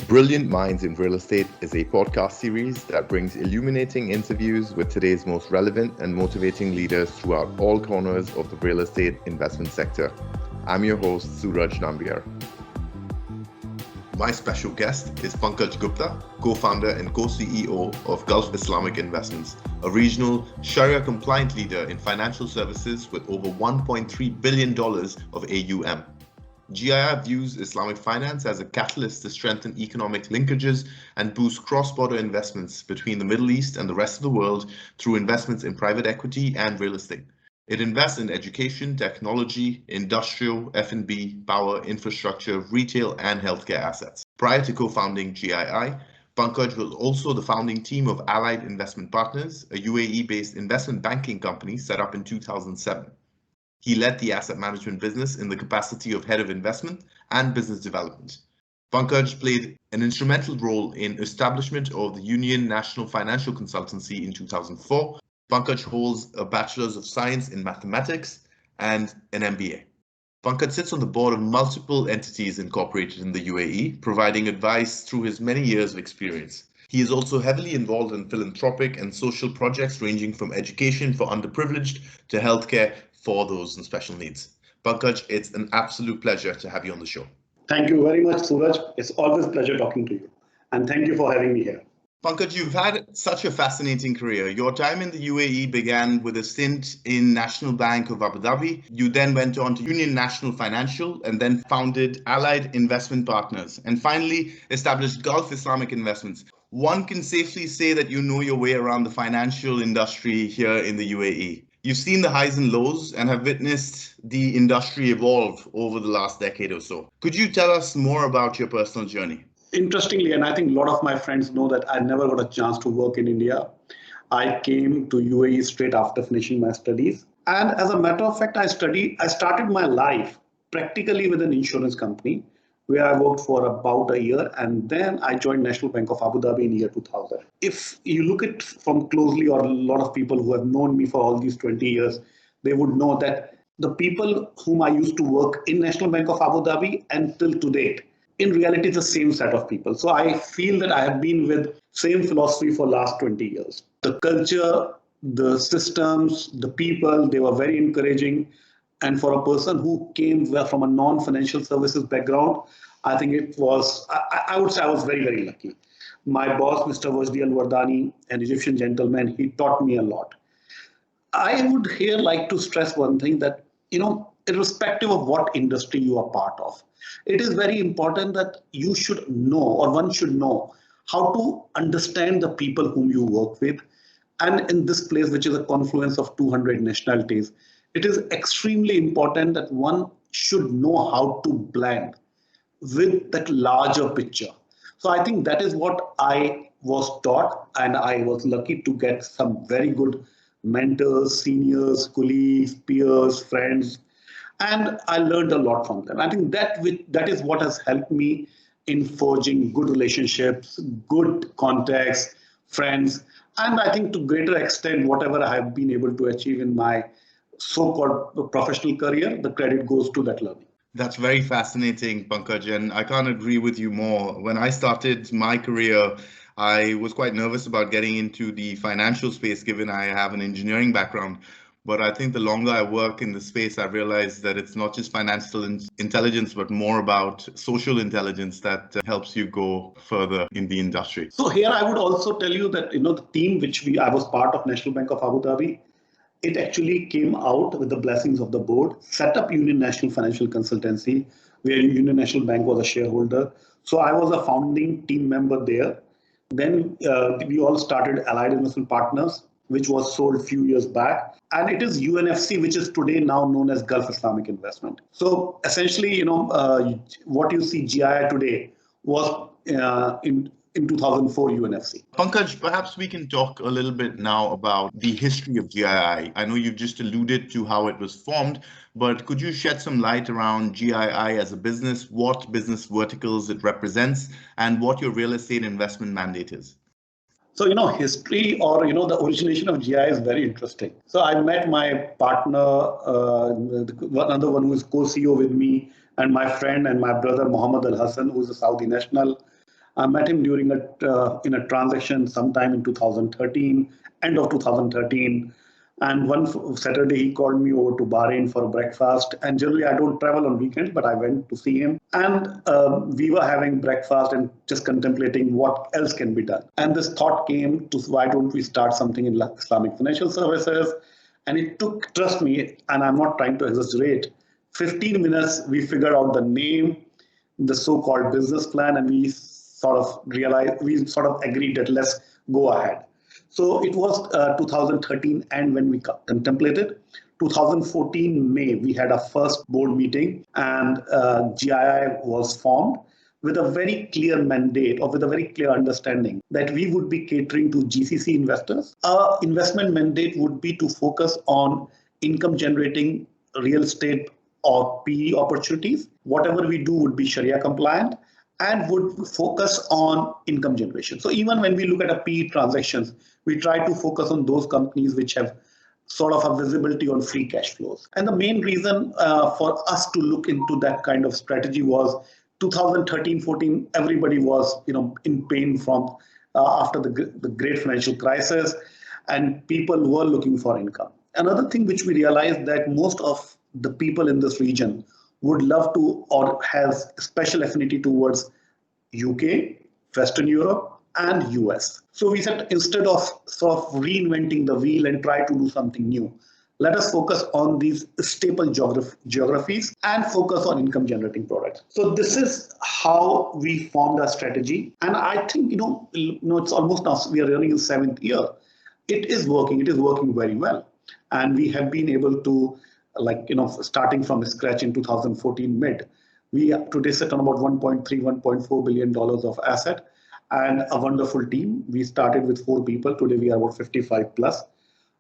Brilliant Minds in Real Estate is a podcast series that brings illuminating interviews with today's most relevant and motivating leaders throughout all corners of the real estate investment sector. I'm your host, Suraj. My special guest is Pankaj Gupta, co-founder and co-CEO of Gulf Islamic Investments, a regional Sharia-compliant leader in financial services with over $1.3 billion of AUM. GII views Islamic finance as a catalyst to strengthen economic linkages and boost cross-border investments between the Middle East and the rest of the world through investments in private equity and real estate. It invests in education, technology, industrial, F&B, power, infrastructure, retail, and healthcare assets. Prior to co-founding GII, Pankaj was also the founding team of Allied Investment Partners, a UAE-based investment banking company set up in 2007. He led the asset management business in the capacity of head of investment and business development. Pankaj played an instrumental role in establishment of the Union National Financial Consultancy in 2004. Pankaj holds a Bachelor's of Science in Mathematics and an MBA. Pankaj sits on the board of multiple entities incorporated in the UAE, providing advice through his many years of experience. He is also heavily involved in philanthropic and social projects ranging from education for underprivileged to healthcare for those in special needs. Pankaj, it's an absolute pleasure to have you on the show. Thank you very much, Suraj. It's always a pleasure talking to you. And thank you for having me here. Pankaj, you've had such a fascinating career. Your time in the UAE began with a stint in National Bank of Abu Dhabi. You then went on to Union National Financial and then founded Allied Investment Partners and finally established Gulf Islamic Investments. One can safely say that you know your way around the financial industry here in the UAE. You've seen the highs and lows and have witnessed the industry evolve over the last decade or so. Could you tell us more about your personal journey? Interestingly, and I think a lot of my friends know that I never got a chance to work in India. I came to UAE straight after finishing my studies. And as a matter of fact, I started my life practically with an insurance company where I worked for about a year, and then I joined National Bank of Abu Dhabi in the year 2000. If you look at from closely, or a lot of people who have known me for all these 20 years, they would know that the people whom I used to work in National Bank of Abu Dhabi until to date, in reality, it's the same set of people. So I feel that I have been with same philosophy for last 20 years. The culture, the systems, the people, they were very encouraging. And for a person who came from a non-financial services background, I think it was, I would say I was very, very lucky. My boss, Mr. Wajdi Al-Wardani, an Egyptian gentleman, he taught me a lot. I would here like to stress one thing that, irrespective of what industry you are part of, it is very important that you should know, or one should know, how to understand the people whom you work with. And in this place, which is a confluence of 200 nationalities, it is extremely important that one should know how to blend with that larger picture. So I think that is what I was taught, and I was lucky to get some very good mentors, seniors, colleagues, peers, friends, and I learned a lot from them. I think that is what has helped me in forging good relationships, good contacts, friends, and I think to greater extent, whatever I have been able to achieve in my so-called professional career, the credit goes to that learning. That's very fascinating, Pankaj, and I can't agree with you more. When I started my career, I was quite nervous about getting into the financial space, given I have an engineering background. But I think the longer I work in the space, I realize that it's not just financial intelligence, but more about social intelligence that helps you go further in the industry. So here I would also tell you that, the team which I was part of, National Bank of Abu Dhabi, it actually came out with the blessings of the board, set up Union National Financial Consultancy, where Union National Bank was a shareholder. So I was a founding team member there. Then we all started Allied Investment Partners, which was sold a few years back. And it is UNFC, which is today now known as Gulf Islamic Investment. So essentially, what you see GII today was in 2004 UNFC. Pankaj, perhaps we can talk a little bit now about the history of GII. I know you've just alluded to how it was formed, but could you shed some light around GII as a business, what business verticals it represents, and what your real estate investment mandate is? So, history or, the origination of GI is very interesting. So I met my partner, another one who is co-CEO with me, and my friend and my brother, Mohammed Al Hassan, who is a Saudi national. I met him during in a transaction sometime in 2013, end of 2013. And one Saturday, he called me over to Bahrain for breakfast. And generally, I don't travel on weekends, but I went to see him. And we were having breakfast and just contemplating what else can be done. And this thought came to why don't we start something in Islamic financial services? And it took, trust me, and I'm not trying to exaggerate, 15 minutes, we figured out the name, the so-called business plan, and we sort of agreed that let's go ahead. So it was 2013 and when we contemplated. 2014 May, we had our first board meeting and GII was formed with a very clear mandate or with a very clear understanding that we would be catering to GCC investors. Our investment mandate would be to focus on income generating real estate or PE opportunities. Whatever we do would be Sharia compliant and would focus on income generation. So even when we look at a PE transactions, we try to focus on those companies which have sort of a visibility on free cash flows. And the main reason for us to look into that kind of strategy was 2013-14, everybody was in pain from after the great financial crisis, and people were looking for income. Another thing which we realized that most of the people in this region would love to or has special affinity towards UK, Western Europe, and US. So we said instead of sort of reinventing the wheel and try to do something new, let us focus on these staple geographies and focus on income generating products. So this is how we formed our strategy. And I think, it's almost now we are running in 7th year. It is working. It is working very well. And we have been able to, starting from scratch in 2014 mid, we today sit on about $1.3, $1.4 billion of asset and a wonderful team. We started with 4 people. Today we are about 55 plus.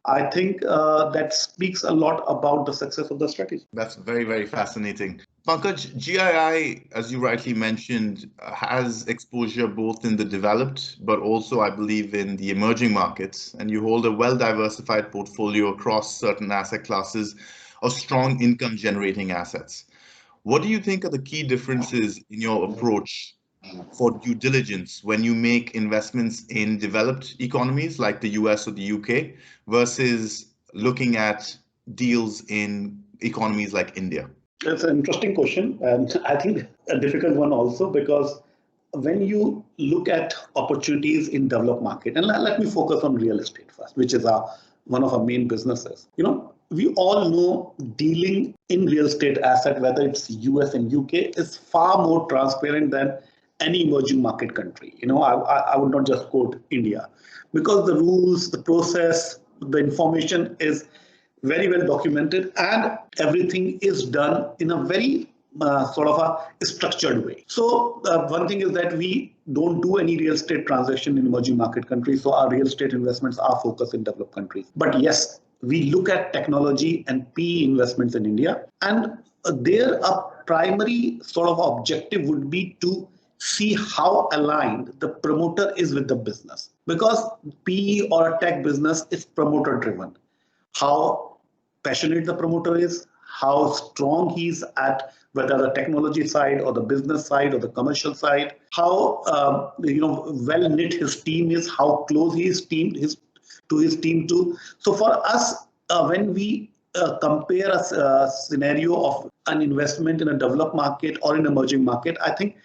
I think that speaks a lot about the success of the strategy. That's very, very fascinating. Pankaj, GII, as you rightly mentioned, has exposure both in the developed, but also, I believe, in the emerging markets. And you hold a well-diversified portfolio across certain asset classes of strong income-generating assets. What do you think are the key differences in your approach for due diligence when you make investments in developed economies like the US or the UK versus looking at deals in economies like India? It's an interesting question, and I think a difficult one also, because when you look at opportunities in developed market, and let me focus on real estate first, which is one of our main businesses. We all know dealing in real estate asset, whether it's US and UK, is far more transparent than any emerging market country. I would not just quote India, because the rules, the process, the information is very well documented and everything is done in a very sort of a structured way. So one thing is that we don't do any real estate transaction in emerging market countries. So our real estate investments are focused in developed countries. But yes, we look at technology and PE investments in India, and their primary sort of objective would be to see how aligned the promoter is with the business, because PE or a tech business is promoter driven. How passionate the promoter is, how strong he's at whether the technology side or the business side or the commercial side, how well knit his team is, how close he is to his team too. So for us, when we compare a scenario of an investment in a developed market or an emerging market, I think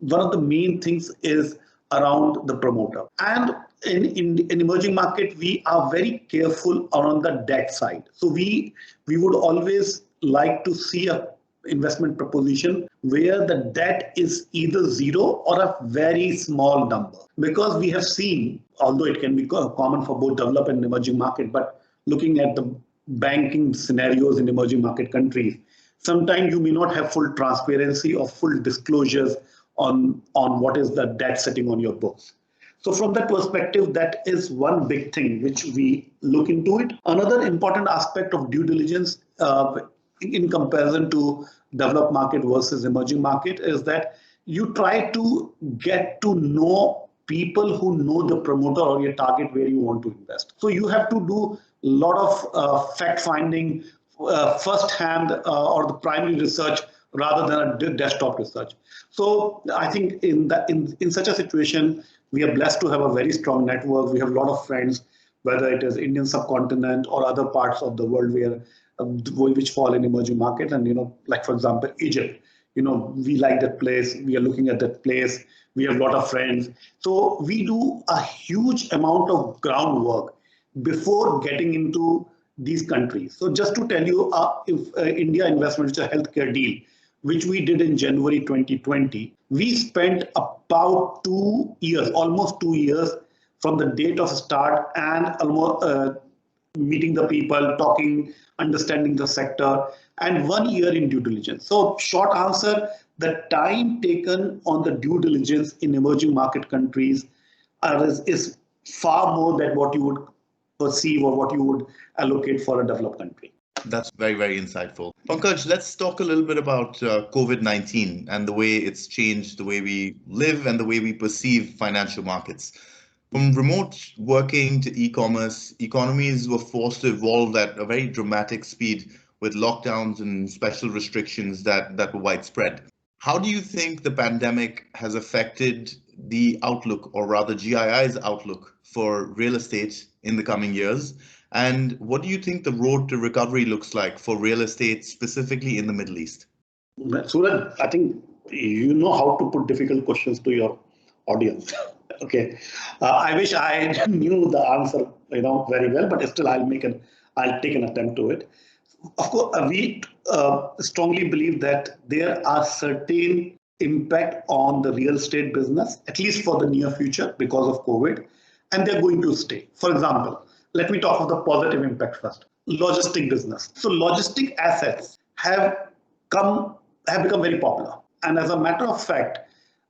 one of the main things is around the promoter. And in emerging market, we are very careful around the debt side. So we would always like to see a investment proposition where the debt is either zero or a very small number. Because we have seen, although it can be common for both developed and emerging market, but looking at the banking scenarios in emerging market countries, sometimes you may not have full transparency or full disclosures on what is the debt sitting on your books. So from that perspective, that is one big thing which we look into it. Another important aspect of due diligence in comparison to developed market versus emerging market is that you try to get to know people who know the promoter or your target where you want to invest. So you have to do a lot of fact finding, first hand or the primary research rather than a desktop research. So I think in such a situation, we are blessed to have a very strong network. We have a lot of friends, whether it is Indian subcontinent or other parts of the world where which fall in emerging markets. And like for example, Egypt. We like that place. We are looking at that place. We have a lot of friends. So we do a huge amount of groundwork before getting into these countries. So just to tell you, if India Investments, a healthcare deal, which we did in January 2020, we spent about 2 years, almost 2 years from the date of start and almost meeting the people, talking, understanding the sector, and 1 year in due diligence. So short answer, the time taken on the due diligence in emerging market countries is far more than what you would perceive or what you would allocate for a developed country. That's very, very insightful. Pankaj, let's talk a little bit about COVID-19 and the way it's changed the way we live and the way we perceive financial markets. From remote working to e-commerce, economies were forced to evolve at a very dramatic speed with lockdowns and special restrictions that were widespread. How do you think the pandemic has affected the outlook, or rather GII's outlook, for real estate in the coming years? And what do you think the road to recovery looks like for real estate, specifically in the Middle East? Suraj, I think you know how to put difficult questions to your audience. Okay, I wish I knew the answer, very well, but still I'll take an attempt to it. Of course, we strongly believe that there are certain impact on the real estate business, at least for the near future, because of COVID, and they're going to stay. For example, let me talk of the positive impact first. Logistic business. So logistic assets have become very popular, and as a matter of fact,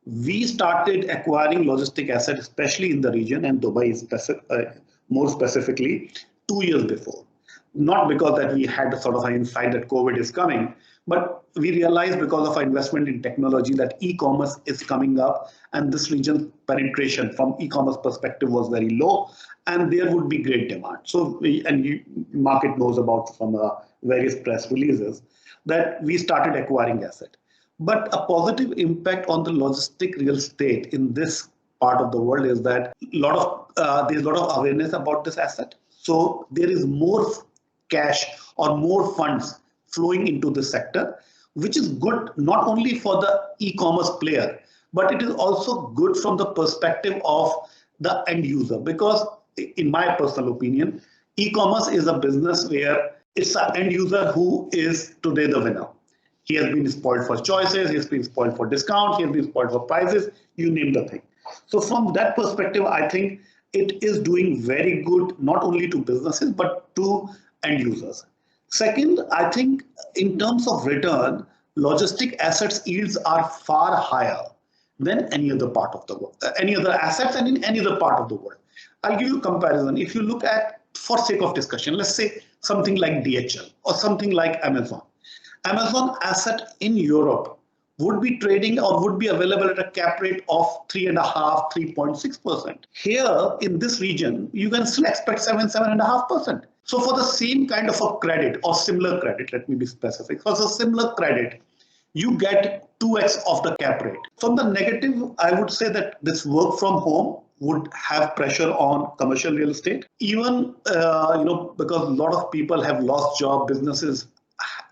we started acquiring logistic assets, especially in the region and Dubai more specifically, 2 years before. Not because that we had sort of an insight that COVID is coming, but we realized because of our investment in technology that e-commerce is coming up, and this region penetration from e-commerce perspective was very low, and there would be great demand. So, market knows about from various press releases that we started acquiring asset. But a positive impact on the logistic real estate in this part of the world is that there's a lot of awareness about this asset. So there is more cash or more funds flowing into the sector, which is good not only for the e-commerce player, but it is also good from the perspective of the end user. Because in my personal opinion, e-commerce is a business where it's an end user who is today the winner. He has been spoiled for choices, he has been spoiled for discounts, he has been spoiled for prices, you name the thing. So from that perspective, I think it is doing very good, not only to businesses, but to end users. Second, I think in terms of return, logistic assets yields are far higher than any other part of the world, any other assets and in any other part of the world. I'll give you a comparison. If you look at, for sake of discussion, let's say something like DHL or something like Amazon. Amazon asset in Europe would be trading or would be available at a cap rate of 3.5%, 3.6%. Here in this region, you can still expect 7.5%. So for the same kind of a credit or similar credit, let me be specific, for the similar credit, you get 2x of the cap rate. From the negative, I would say that this work from home would have pressure on commercial real estate. Even, because a lot of people have lost job, businesses,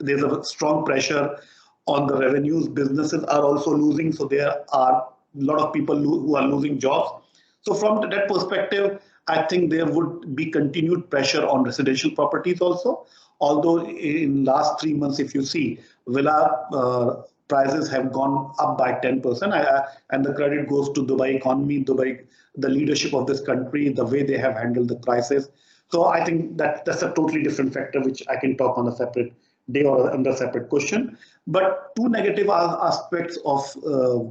there's a strong pressure on the revenues. Businesses are also losing, so there are a lot of people who are losing jobs. So from that perspective, I think there would be continued pressure on residential properties also. Although in last 3 months, if you see, villa prices have gone up by 10%, and the credit goes to Dubai economy, Dubai, the leadership of this country, the way they have handled the crisis. So I think that's a totally different factor, which I can talk on a separate day or under separate question. But two negative aspects of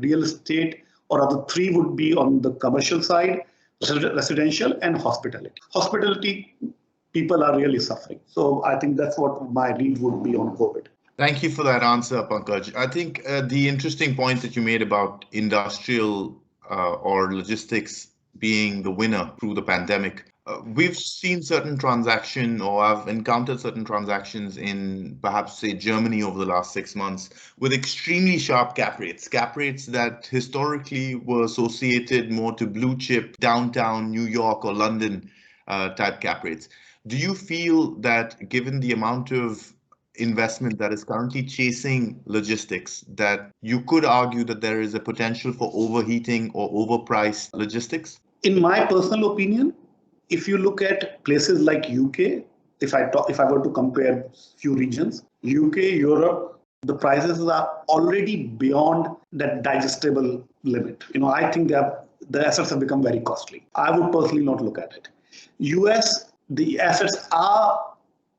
real estate, or other three, would be on the commercial side, residential, and hospitality. Hospitality, people are really suffering. So I think that's what my read would be on COVID. Thank you for that answer, Pankaj. I think the interesting point that you made about industrial or logistics being the winner through the pandemic, We've seen certain transaction, or I've encountered certain transactions in perhaps say Germany over the last 6 months with extremely sharp cap rates that historically were associated more to blue chip downtown New York or London type cap rates. Do you feel that given the amount of investment that is currently chasing logistics, that you could argue that there is a potential for overheating or overpriced logistics? In my personal opinion, if you look at places like UK, if I were to compare few regions, UK, Europe, the prices are already beyond that digestible limit. I think the assets have become very costly. I would personally not look at it. US, the assets are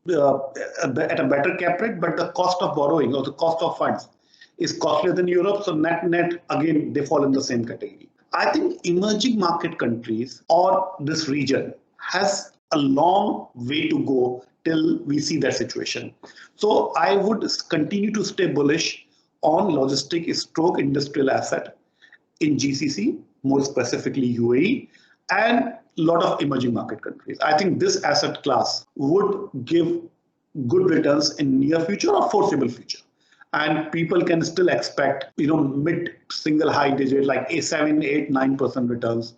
at a better cap rate, but the cost of borrowing or the cost of funds is costlier than Europe. So net, again, they fall in the same category. I think emerging market countries or this region has a long way to go till we see that situation. So I would continue to stay bullish on logistic stroke industrial asset in GCC, more specifically UAE, and a lot of emerging market countries. I think this asset class would give good returns in near future or foreseeable future. And people can still expect, mid single high digit, like a 7, 8, 9% returns,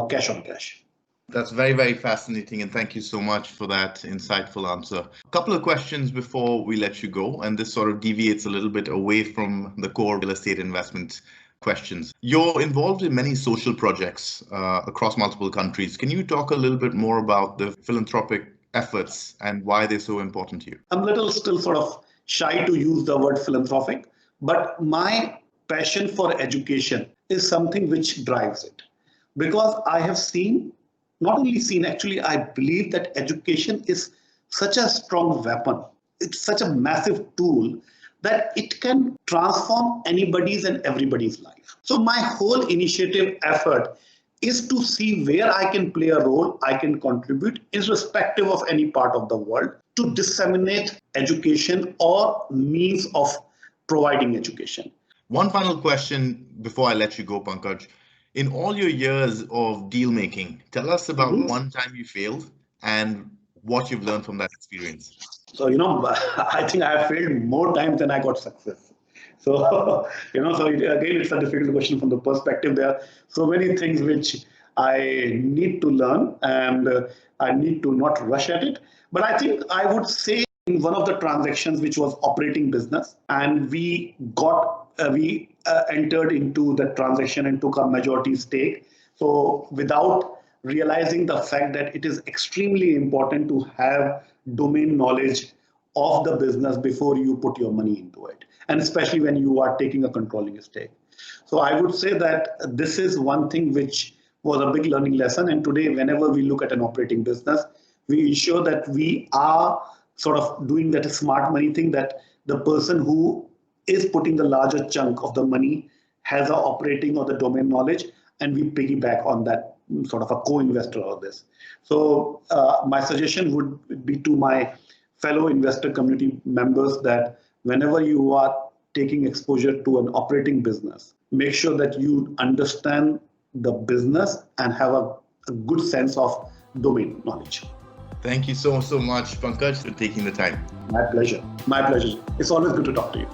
cash on cash. That's very, very fascinating. And thank you so much for that insightful answer. A couple of questions before we let you go. And this sort of deviates a little bit away from the core real estate investment questions. You're involved in many social projects across multiple countries. Can you talk a little bit more about the philanthropic efforts and why they're so important to you? I'm a little still sort of shy to use the word philanthropic, but my passion for education is something which drives it. Because I have not only seen, actually, I believe that education is such a strong weapon. It's such a massive tool that it can transform anybody's and everybody's life. So my whole initiative effort is to see where I can play a role, I can contribute, irrespective of any part of the world, to disseminate education or means of providing education. One final question before I let you go, Pankaj. In all your years of deal making, tell us about one time you failed and what you've learned from that experience. So, I think I have failed more times than I got success. So, again, it's a difficult question from the perspective. There are so many things which I need to learn and I need to not rush at it. But I think I would say in one of the transactions, which was operating business, and we entered into the transaction and took a majority stake. So without realizing the fact that it is extremely important to have domain knowledge of the business before you put your money into it, and especially when you are taking a controlling stake. So I would say that this is one thing which was a big learning lesson. And today, whenever we look at an operating business, we ensure that we are sort of doing that smart money thing, that the person who is putting the larger chunk of the money has a operating or the domain knowledge, and we piggyback on that sort of a co-investor of this. So my suggestion would be to my fellow investor community members that whenever you are taking exposure to an operating business, make sure that you understand the business and have a good sense of domain knowledge. Thank you so much, Pankaj, for taking the time. My pleasure. My pleasure. It's always good to talk to you.